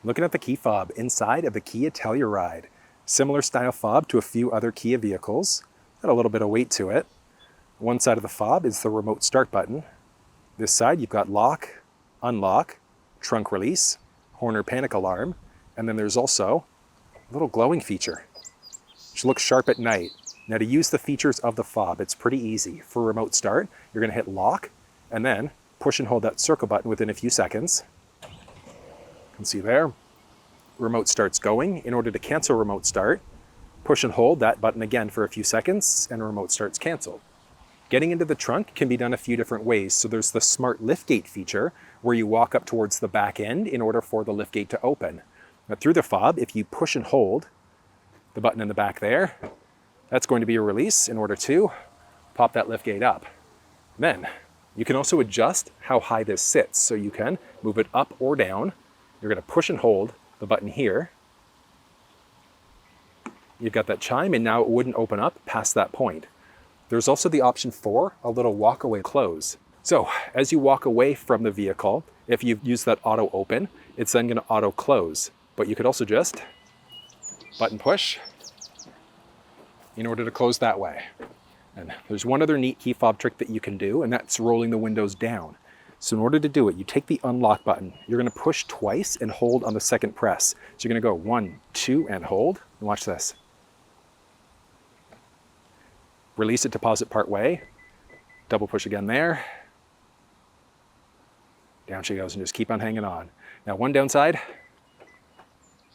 Looking at the key fob inside of the Kia Telluride. Similar style fob to a few other Kia vehicles. Got a little bit of weight to it. One side of the fob is the remote start button. This side you've got lock, unlock, trunk release, horn or panic alarm, and then there's also a little glowing feature, which looks sharp at night. Now to use the features of the fob, it's pretty easy. For remote start, you're gonna hit lock and then push and hold that circle button within a few seconds. You can see there, remote start's going. In order to cancel remote start, push and hold that button again for a few seconds and remote start's canceled. Getting into the trunk can be done a few different ways. So there's the Smart Liftgate feature where you walk up towards the back end in order for the liftgate to open. Now through the fob, if you push and hold the button in the back there, that's going to be a release in order to pop that liftgate up. Then you can also adjust how high this sits. So you can move it up or down. You're gonna push and hold the button here. You've got that chime and now it wouldn't open up past that point. There's also the option for a little walk away close. So as you walk away from the vehicle, if you've used that auto open, it's then gonna auto close. But you could also just button push in order to close that way. And there's one other neat key fob trick that you can do, and that's rolling the windows down. So in order to do it, you take the unlock button, you're gonna push twice and hold on the second press. So you're gonna go 1, 2, and hold, and watch this. Release it to pause it part way, double push again there. Down she goes and just keep on hanging on. Now one downside,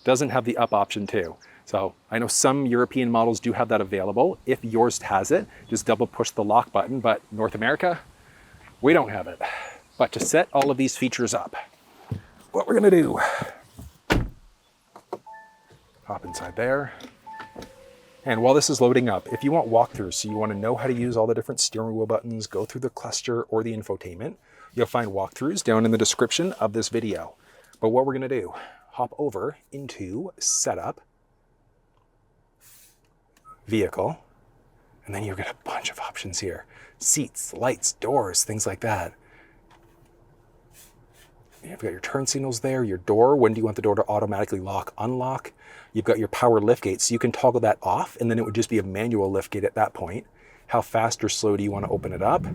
doesn't have the up option too. So I know some European models do have that available. If yours has it, just double push the lock button, but North America, we don't have it. But to set all of these features up, what we're gonna do, hop inside there. And while this is loading up, if you want walkthroughs, so you wanna know how to use all the different steering wheel buttons, go through the cluster or the infotainment, you'll find walkthroughs down in the description of this video. But what we're gonna do, hop over into setup, vehicle, and then you've got a bunch of options here. Seats, lights, doors, things like that. You've got your turn signals there, your door, when do you want the door to automatically lock, unlock. You've got your power liftgate, so you can toggle that off and then it would just be a manual liftgate at that point. How fast or slow do you want to open it up?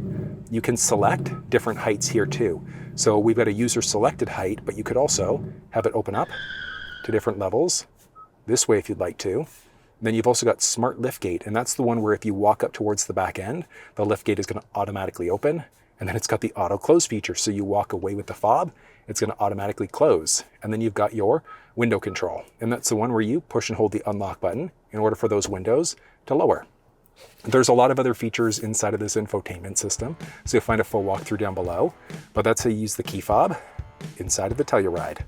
You can select different heights here too. So we've got a user selected height, but you could also have it open up to different levels this way if you'd like to. Then you've also got Smart Liftgate, and that's the one where if you walk up towards the back end, the liftgate is going to automatically open. And then it's got the auto close feature. So you walk away with the fob, it's going to automatically close. And then you've got your window control. And that's the one where you push and hold the unlock button in order for those windows to lower. There's a lot of other features inside of this infotainment system. So you'll find a full walkthrough down below, but that's how you use the key fob inside of the Telluride.